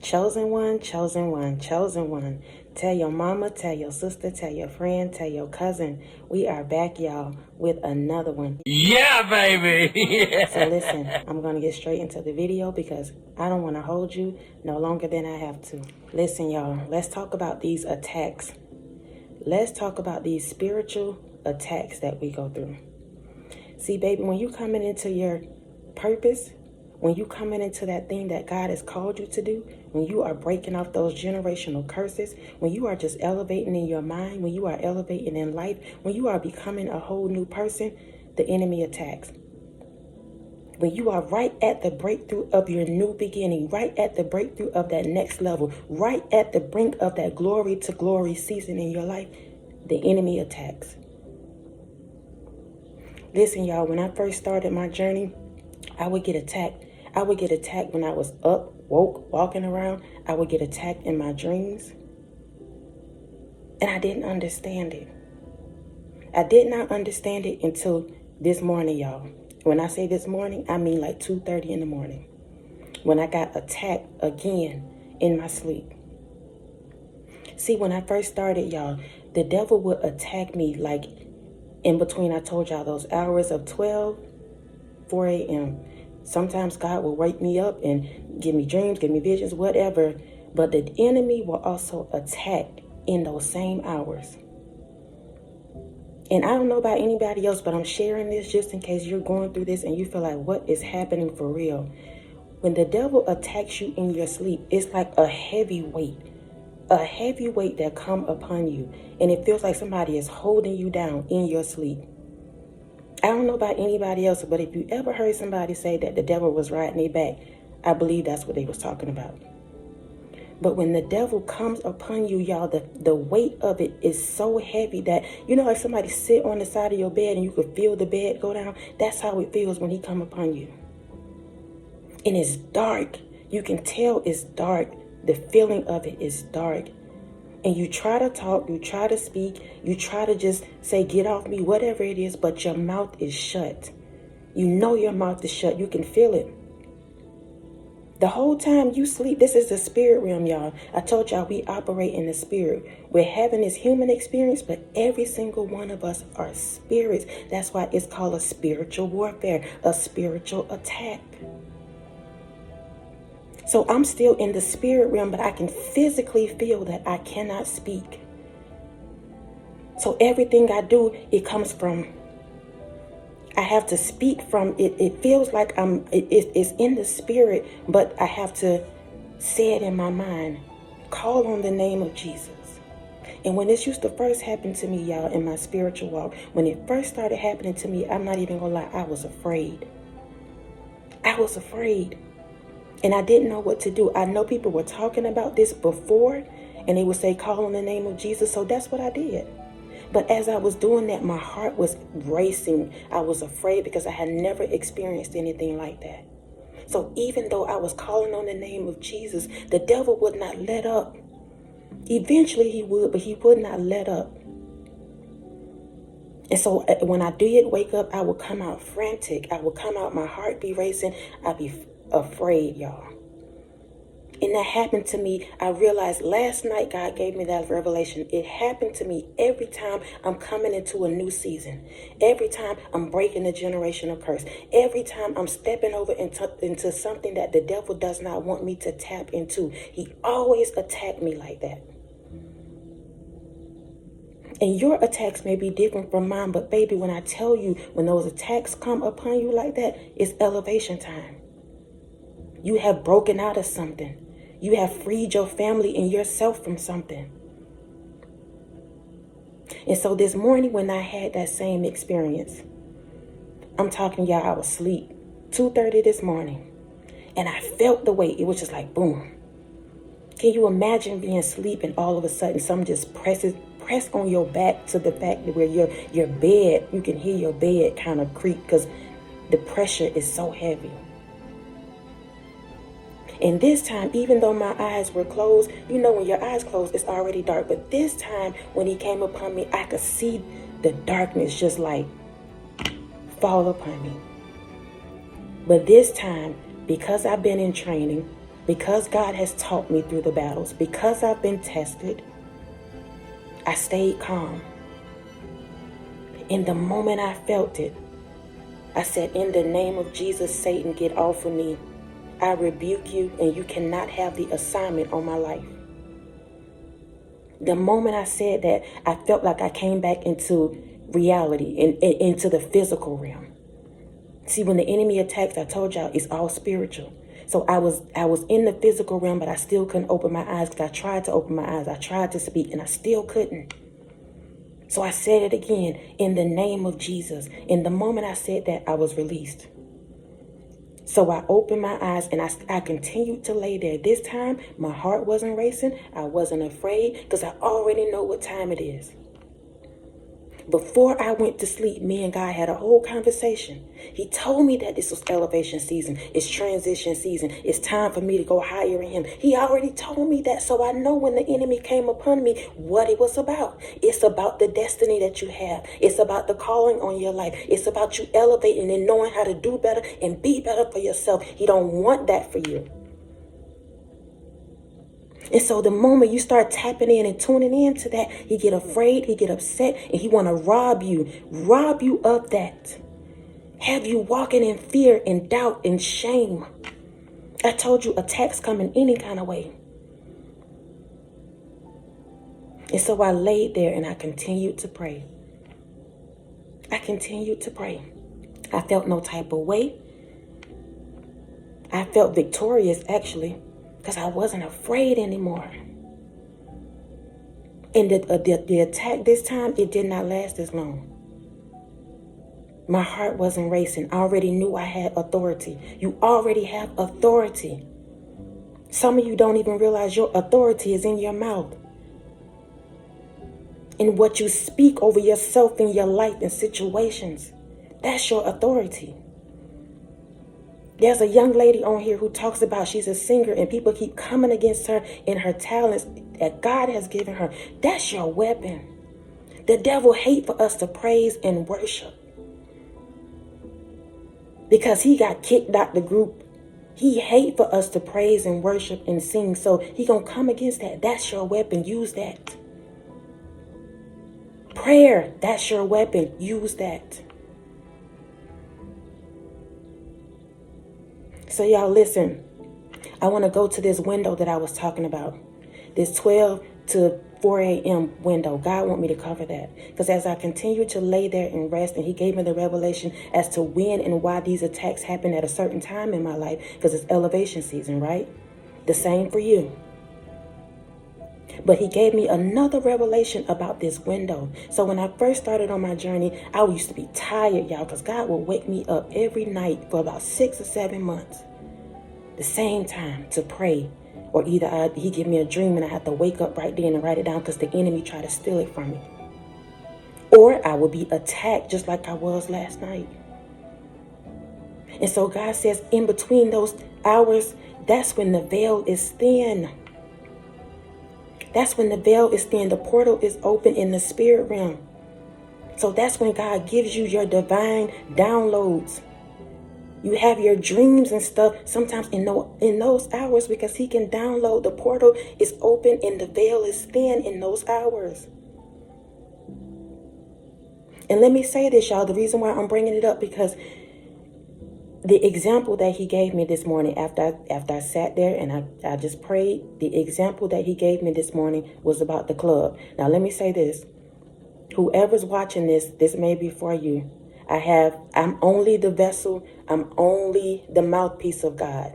Chosen one, chosen one, chosen one. Tell your mama, tell your sister, tell your friend, tell your cousin. We are back, y'all, with another one. Yeah, baby. So listen, I'm going to get straight into the video because I don't want to hold you no longer than I have to. Listen, y'all, let's talk about these attacks. Let's talk about these spiritual attacks that we go through. See, baby, when you coming into your purpose, when you coming into that thing that God has called you to do, when you are breaking off those generational curses, when you are just elevating in your mind, when you are elevating in life, when you are becoming a whole new person, the enemy attacks. When you are right at the breakthrough of your new beginning, right at the breakthrough of that next level, right at the brink of that glory to glory season in your life, the enemy attacks. Listen, y'all, when I first started my journey, I would get attacked. I would get attacked when I was up, woke, walking around. I would get attacked in my dreams. And I didn't understand it. I did not understand it until this morning, y'all. When I say this morning, I mean like 2:30 in the morning. When I got attacked again in my sleep. See, when I first started, y'all, the devil would attack me like in between, I told y'all, those hours of 12, 4 a.m. Sometimes God will wake me up and give me dreams, give me visions, whatever. But the enemy will also attack in those same hours. And I don't know about anybody else, but I'm sharing this just in case you're going through this and you feel like, what is happening for real? When the devil attacks you in your sleep, it's like a heavy weight that come upon you. And it feels like somebody is holding you down in your sleep. I don't know about anybody else, but if you ever heard somebody say that the devil was riding their back, I believe that's what they was talking about. But when the devil comes upon you, y'all, the weight of it is so heavy that, you know, like somebody sit on the side of your bed and you could feel the bed go down. That's how it feels when he come upon you. And it's dark. You can tell it's dark. The feeling of it is dark. And you try to talk, you try to speak, you try to just say, get off me, whatever it is, but your mouth is shut. You know your mouth is shut. You can feel it. The whole time you sleep, this is the spirit realm, y'all. I told y'all we operate in the spirit. We're having this human experience, but every single one of us are spirits. That's why it's called a spiritual warfare, a spiritual attack. So I'm still in the spirit realm, but I can physically feel that I cannot speak. So everything I do, it comes from, I have to speak from it. It feels like it's in the spirit, but I have to say it in my mind. Call on the name of Jesus. And when this used to first happen to me, y'all, in my spiritual walk, when it first started happening to me, I'm not even gonna lie, I was afraid. I was afraid. And I didn't know what to do. I know people were talking about this before, and they would say, call on the name of Jesus. So that's what I did. But as I was doing that, my heart was racing. I was afraid because I had never experienced anything like that. So even though I was calling on the name of Jesus, the devil would not let up. Eventually he would, but he would not let up. And so when I did wake up, I would come out frantic. I would come out, my heart be racing. I'd be afraid, y'all. And that happened to me. I realized last night God gave me that revelation. It happened to me every time I'm coming into a new season. Every time I'm breaking a generational curse. Every time I'm stepping over into something that the devil does not want me to tap into. He always attacked me like that. And your attacks may be different from mine, but baby, when I tell you, when those attacks come upon you like that, it's elevation time. You have broken out of something. You have freed your family and yourself from something. And so this morning when I had that same experience, I'm talking y'all, I was asleep, 2:30 this morning. And I felt the weight. It was just like, boom. Can you imagine being asleep and all of a sudden something just press on your back to the fact that where your bed, you can hear your bed kind of creak because the pressure is so heavy. And this time, even though my eyes were closed, you know, when your eyes closed, it's already dark. But this time, when he came upon me, I could see the darkness just like fall upon me. But this time, because I've been in training, Because God has taught me through the battles, because I've been tested, I stayed calm. In the moment I felt it, I said, in the name of Jesus, Satan, get off of me. I rebuke you, and you cannot have the assignment on my life. The moment I said that, I felt like I came back into reality, into the physical realm. See, when the enemy attacks, I told y'all, it's all spiritual. So I was in the physical realm, but I still couldn't open my eyes because I tried to open my eyes. I tried to speak, and I still couldn't. So I said it again, in the name of Jesus. In the moment I said that, I was released. So I opened my eyes and I continued to lay there. This time, my heart wasn't racing. I wasn't afraid because I already know what time it is. Before I went to sleep, me and God had a whole conversation. He told me that this was elevation season. It's transition season. It's time for me to go higher in Him. He already told me that, so I know when the enemy came upon me, what it was about. It's about the destiny that you have. It's about the calling on your life. It's about you elevating and knowing how to do better and be better for yourself. He don't want that for you. And so the moment you start tapping in and tuning in to that, he get afraid, he get upset, and he want to rob you of that. Have you walking in fear and doubt and shame. I told you attacks come in any kind of way. And so I laid there and I continued to pray. I felt no type of way. I felt victorious, actually, because I wasn't afraid anymore. And the attack this time, it did not last as long. My heart wasn't racing. I already knew I had authority. You already have authority. Some of you don't even realize your authority is in your mouth. In what you speak over yourself in your life and situations. That's your authority. There's a young lady on here who talks about she's a singer and people keep coming against her in her talents that God has given her. That's your weapon. The devil hates for us to praise and worship because he got kicked out the group. He hates for us to praise and worship and sing. So he gonna come against that. That's your weapon. Use that. Prayer, that's your weapon. Use that. So y'all listen, I want to go to this window that I was talking about. This 12 to 4 a.m. window. God want me to cover that. Because as I continue to lay there and rest, and he gave me the revelation as to when and why these attacks happen at a certain time in my life. Because it's elevation season, right? The same for you. But he gave me another revelation about this window. So when I first started on my journey, I used to be tired, y'all, because God would wake me up every night for about 6 or 7 months. The same time to pray. Or either he give me a dream and I have to wake up right then and write it down because the enemy tried to steal it from me. Or I would be attacked just like I was last night. And so God says in between those hours, that's when the veil is thin. That's when the veil is thin. The portal is open in the spirit realm. So that's when God gives you your divine downloads. You have your dreams and stuff sometimes in those hours because he can download. The portal is open and the veil is thin in those hours. And let me say this, y'all. The reason why I'm bringing it up because the example that he gave me this morning after I sat there and I just prayed, the example that he gave me this morning was about the club. Now, let me say this. Whoever's watching this may be for you. I'm only the vessel. I'm only the mouthpiece of God.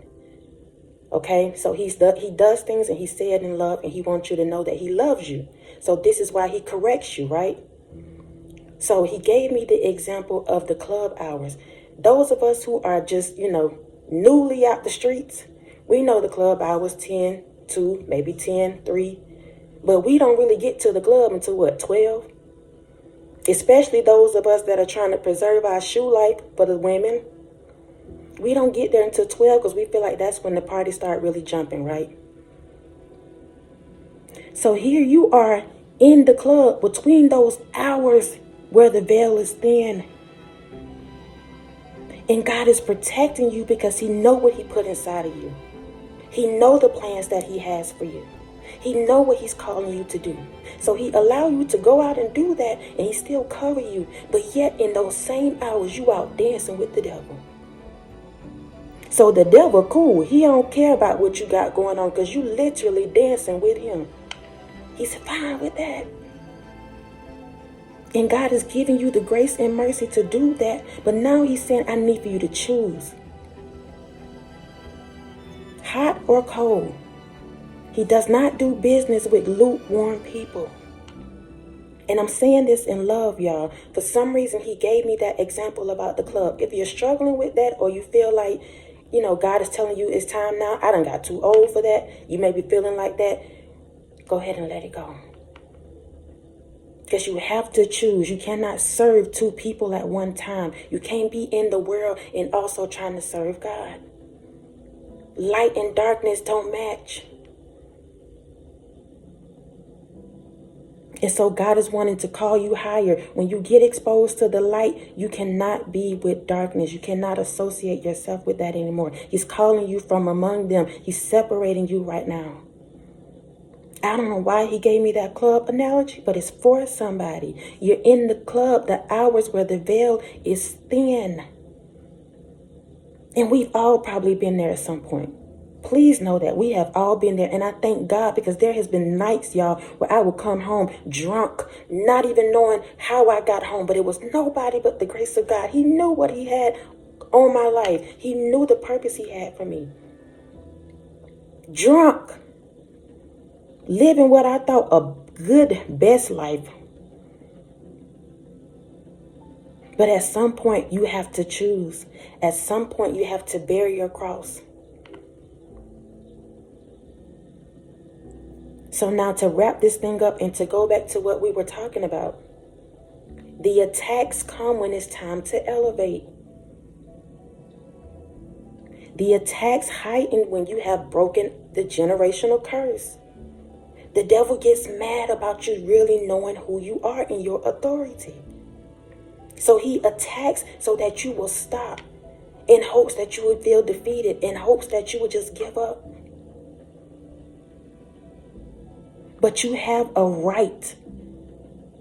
Okay? So he does things and he said in love and he wants you to know that he loves you. So this is why he corrects you, right? So he gave me the example of the club hours. Those of us who are just, newly out the streets, we know the club hours 10, 2, maybe 10, 3. But we don't really get to the club until what, 12? Especially those of us that are trying to preserve our shoe life for the women. We don't get there until 12 because we feel like that's when the party start really jumping, right? So here you are in the club between those hours where the veil is thin. And God is protecting you because he knows what he put inside of you. He know the plans that he has for you. He know what he's calling you to do. So he allow you to go out and do that, and he still cover you. But yet in those same hours, you out dancing with the devil. So the devil cool. He don't care about what you got going on because you literally dancing with him. He's fine with that. And God is giving you the grace and mercy to do that. But now he's saying, I need for you to choose. Hot or cold. He does not do business with lukewarm people. And I'm saying this in love, y'all. For some reason, he gave me that example about the club. If you're struggling with that, or you feel like, God is telling you it's time now. I done got too old for that. You may be feeling like that. Go ahead and let it go. Because you have to choose. You cannot serve two people at one time. You can't be in the world and also trying to serve God. Light and darkness don't match. And so God is wanting to call you higher. When you get exposed to the light, you cannot be with darkness. You cannot associate yourself with that anymore. He's calling you from among them. He's separating you right now. I don't know why he gave me that club analogy, but it's for somebody. You're in the club, the hours where the veil is thin. And we've all probably been there at some point. Please know that we have all been there. And I thank God, because there has been nights, y'all, where I would come home drunk, not even knowing how I got home. But it was nobody but the grace of God. He knew what he had on my life. He knew the purpose he had for me. Drunk. Living what I thought a good, best life. But at some point, you have to choose. At some point, you have to bear your cross. So now, to wrap this thing up and to go back to what we were talking about, the attacks come when it's time to elevate. The attacks heighten when you have broken the generational curse. The devil gets mad about you really knowing who you are and your authority. So he attacks so that you will stop, in hopes that you would feel defeated, in hopes that you would just give up. But you have a right.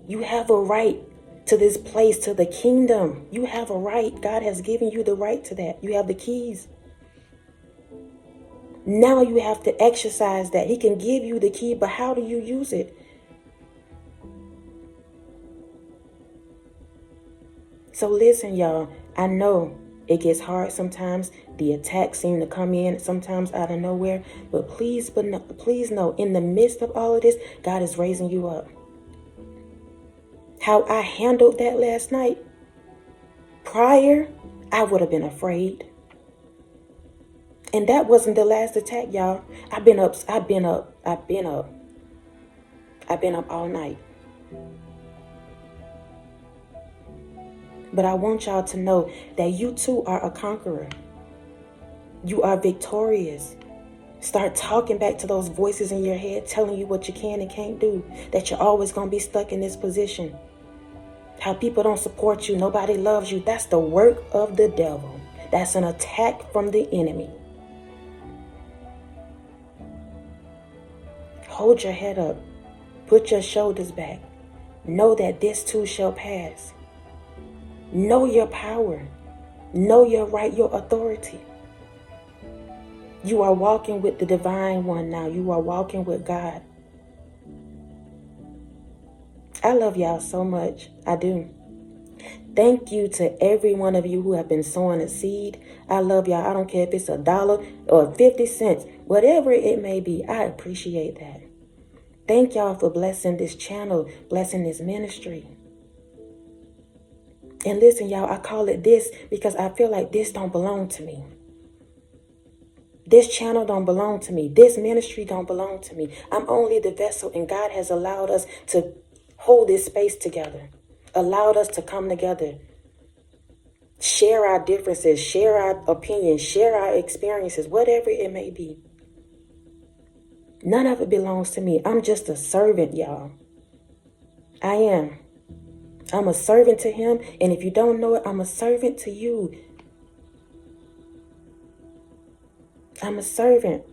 You have a right to this place, to the kingdom. You have a right. God has given you the right to that. You have the keys. Now you have to exercise that. He can give you the key, but how do you use it? So listen, y'all. I know it gets hard sometimes. The attacks seem to come in sometimes out of nowhere. But please know, in the midst of all of this, God is raising you up. How I handled that last night, prior, I would have been afraid. And that wasn't the last attack, y'all. I've been up all night. But I want y'all to know that you too are a conqueror. You are victorious. Start talking back to those voices in your head telling you what you can and can't do. That you're always going to be stuck in this position. How people don't support you. Nobody loves you. That's the work of the devil. That's an attack from the enemy. Hold your head up. Put your shoulders back. Know that this too shall pass. Know your power. Know your right, your authority. You are walking with the divine one now. You are walking with God. I love y'all so much. I do. Thank you to every one of you who have been sowing a seed. I love y'all. I don't care if it's $1 or 50 cents, whatever it may be. I appreciate that. Thank y'all for blessing this channel, blessing this ministry. And listen, y'all, I call it this because I feel like this don't belong to me. This channel don't belong to me. This ministry don't belong to me. I'm only the vessel, and God has allowed us to hold this space together, allowed us to come together, share our differences, share our opinions, share our experiences, whatever it may be. None of it belongs to me. I'm just a servant, y'all. I am. I'm a servant to him, and if you don't know it, I'm a servant to you. I'm a servant.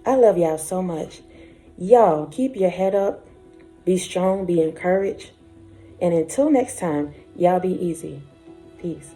I love y'all so much. Y'all, keep your head up. Be strong, be encouraged. And until next time, y'all be easy. Peace.